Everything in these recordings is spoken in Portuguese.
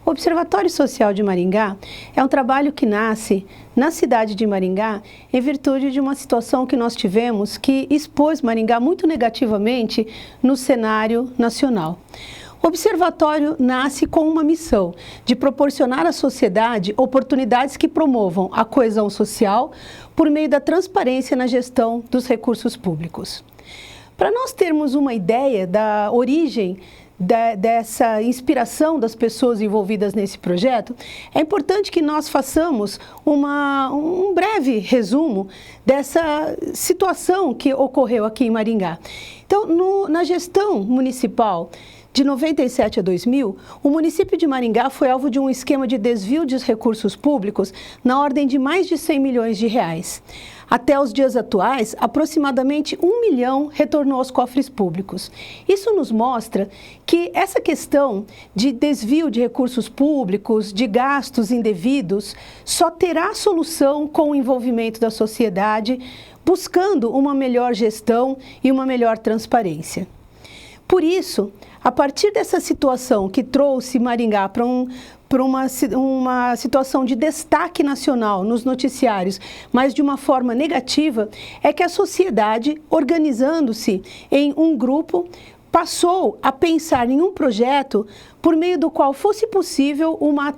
O Observatório Social de Maringá é um trabalho que nasce na cidade de Maringá em virtude de uma situação que nós tivemos que expôs Maringá muito negativamente no cenário nacional. O Observatório nasce com uma missão de proporcionar à sociedade oportunidades que promovam a coesão social por meio da transparência na gestão dos recursos públicos. Para nós termos uma ideia da origem dessa inspiração das pessoas envolvidas nesse projeto, é importante que nós façamos um breve resumo dessa situação que ocorreu aqui em Maringá. Então, na gestão municipal de 97 a 2000, o município de Maringá foi alvo de um esquema de desvio de recursos públicos na ordem de mais de 100 milhões de reais. Até os dias atuais, aproximadamente 1 milhão retornou aos cofres públicos. Isso nos mostra que essa questão de desvio de recursos públicos, de gastos indevidos, só terá solução com o envolvimento da sociedade, buscando uma melhor gestão e uma melhor transparência. Por isso, a partir dessa situação que trouxe Maringá para uma situação de destaque nacional nos noticiários, mas de uma forma negativa, é que a sociedade, organizando-se em um grupo, passou a pensar em um projeto por meio do qual fosse possível uma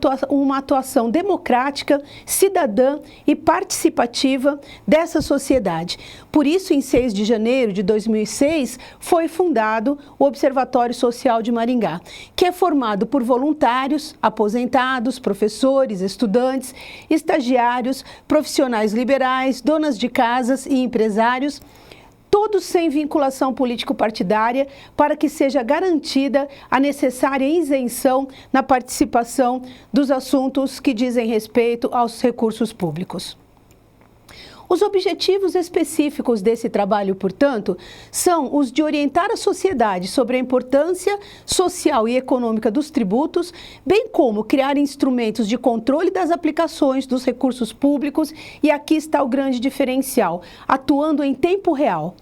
atuação democrática, cidadã e participativa dessa sociedade. Por isso, em 6 de janeiro de 2006, foi fundado o Observatório Social de Maringá, que é formado por voluntários, aposentados, professores, estudantes, estagiários, profissionais liberais, donas de casas e empresários, todos sem vinculação político-partidária, para que seja garantida a necessária isenção na participação dos assuntos que dizem respeito aos recursos públicos. Os objetivos específicos desse trabalho, portanto, são os de orientar a sociedade sobre a importância social e econômica dos tributos, bem como criar instrumentos de controle das aplicações dos recursos públicos, e aqui está o grande diferencial, atuando em tempo real.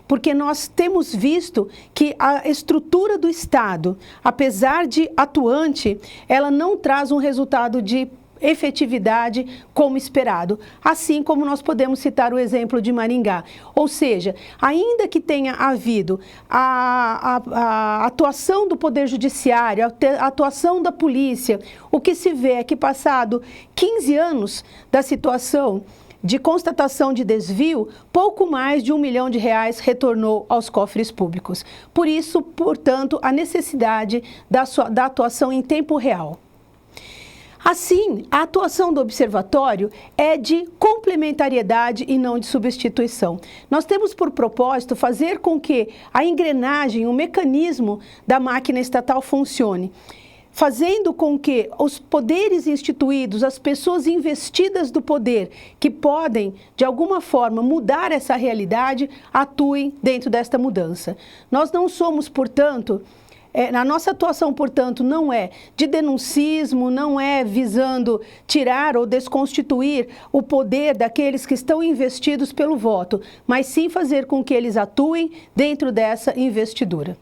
Porque nós temos visto que a estrutura do Estado, apesar de atuante, ela não traz um resultado de efetividade como esperado, assim como nós podemos citar o exemplo de Maringá. Ou seja, ainda que tenha havido a atuação do Poder Judiciário, a atuação da polícia, o que se vê é que, passado 15 anos da situação de constatação de desvio, pouco mais de 1 milhão de reais retornou aos cofres públicos. Por isso, portanto, a necessidade da atuação em tempo real. Assim, a atuação do observatório é de complementariedade e não de substituição. Nós temos por propósito fazer com que a engrenagem, o mecanismo da máquina estatal funcione, fazendo com que os poderes instituídos, as pessoas investidas do poder, que podem, de alguma forma, mudar essa realidade, atuem dentro desta mudança. Nós não somos, portanto, a nossa atuação, portanto, não é de denuncismo, não é visando tirar ou desconstituir o poder daqueles que estão investidos pelo voto, mas sim fazer com que eles atuem dentro dessa investidura.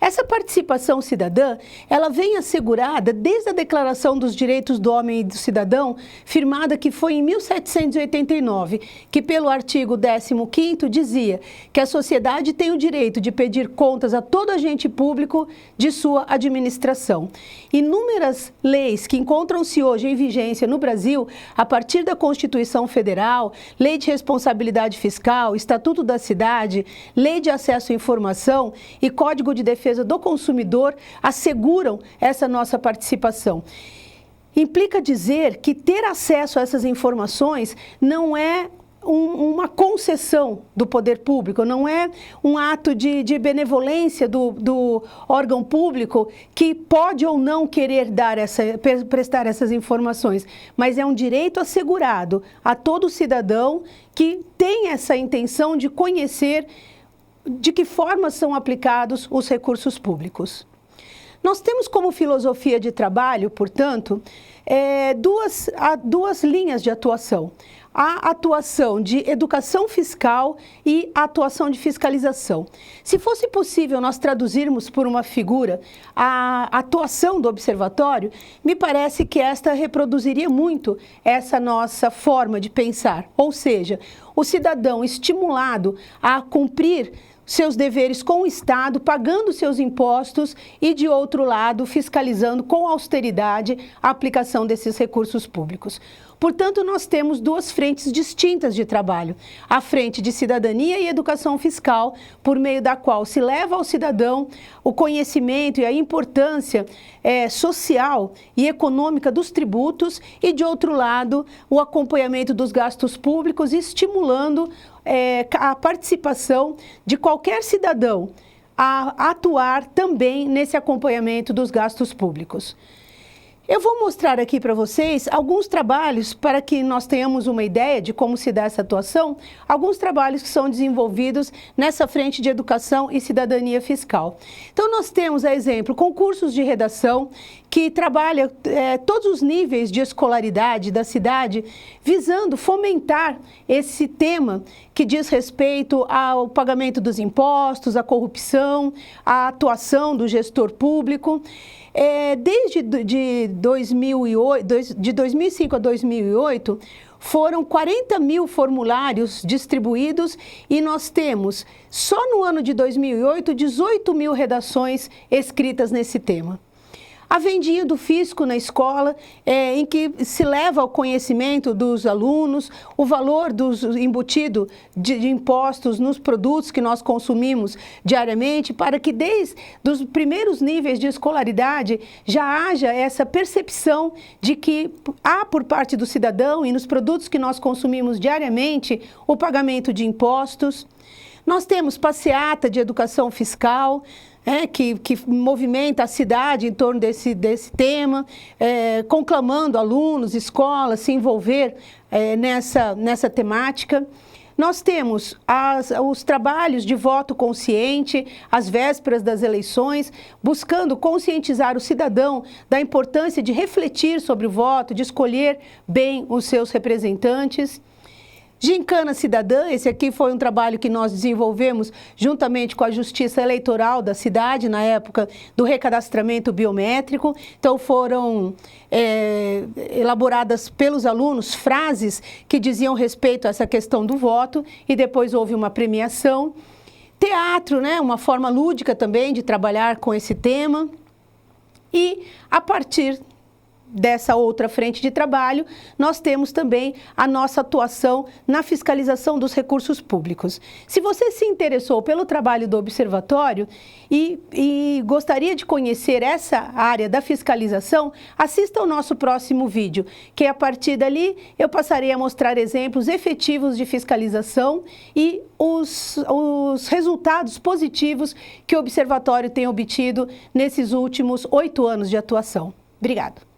Essa participação cidadã, ela vem assegurada desde a Declaração dos Direitos do Homem e do Cidadão, firmada que foi em 1789, que pelo artigo 15º dizia que a sociedade tem o direito de pedir contas a todo agente público de sua administração. Inúmeras leis que encontram-se hoje em vigência no Brasil, a partir da Constituição Federal, Lei de Responsabilidade Fiscal, Estatuto da Cidade, Lei de Acesso à Informação e Código de Defesa do Consumidor, asseguram essa nossa participação. Implica dizer que ter acesso a essas informações não é uma concessão do poder público, não é um ato de benevolência do órgão público que pode ou não querer prestar essas informações, mas é um direito assegurado a todo cidadão que tem essa intenção de conhecer de que forma são aplicados os recursos públicos. Nós temos como filosofia de trabalho, portanto, duas linhas de atuação. a atuação de educação fiscal e a atuação de fiscalização. Se fosse possível nós traduzirmos por uma figura a atuação do observatório, me parece que esta reproduziria muito essa nossa forma de pensar, ou seja, o cidadão estimulado a cumprir seus deveres com o Estado, pagando seus impostos e, de outro lado, fiscalizando com austeridade a aplicação desses recursos públicos. Portanto, nós temos duas frentes distintas de trabalho. A frente de cidadania e educação fiscal, por meio da qual se leva ao cidadão o conhecimento e a importância social e econômica dos tributos e, de outro lado, o acompanhamento dos gastos públicos, estimulando a participação de qualquer cidadão a atuar também nesse acompanhamento dos gastos públicos. Eu vou mostrar aqui para vocês alguns trabalhos para que nós tenhamos uma ideia de como se dá essa atuação, alguns trabalhos que são desenvolvidos nessa frente de educação e cidadania fiscal. Então nós temos, a exemplo, concursos de redação que trabalha todos os níveis de escolaridade da cidade, visando fomentar esse tema que diz respeito ao pagamento dos impostos, à corrupção, à atuação do gestor público. Desde de 2005 a 2008, foram 40 mil formulários distribuídos e nós temos, só no ano de 2008, 18 mil redações escritas nesse tema. A vendinha do fisco na escola, em que se leva ao conhecimento dos alunos o valor embutido de impostos nos produtos que nós consumimos diariamente, para que desde os primeiros níveis de escolaridade já haja essa percepção de que há por parte do cidadão e nos produtos que nós consumimos diariamente o pagamento de impostos. Nós temos passeata de educação fiscal, que movimenta a cidade em torno desse tema, conclamando alunos, escolas, se envolver nessa temática. Nós temos os trabalhos de voto consciente, às vésperas das eleições, buscando conscientizar o cidadão da importância de refletir sobre o voto, de escolher bem os seus representantes. Gincana Cidadã, esse aqui foi um trabalho que nós desenvolvemos juntamente com a Justiça Eleitoral da cidade, na época do recadastramento biométrico. Então foram elaboradas pelos alunos frases que diziam respeito a essa questão do voto e depois houve uma premiação. Teatro, uma forma lúdica também de trabalhar com esse tema. E a partir dessa outra frente de trabalho, nós temos também a nossa atuação na fiscalização dos recursos públicos. Se você se interessou pelo trabalho do Observatório e gostaria de conhecer essa área da fiscalização, assista ao nosso próximo vídeo, que a partir dali eu passarei a mostrar exemplos efetivos de fiscalização e os resultados positivos que o Observatório tem obtido nesses últimos 8 anos de atuação. Obrigada.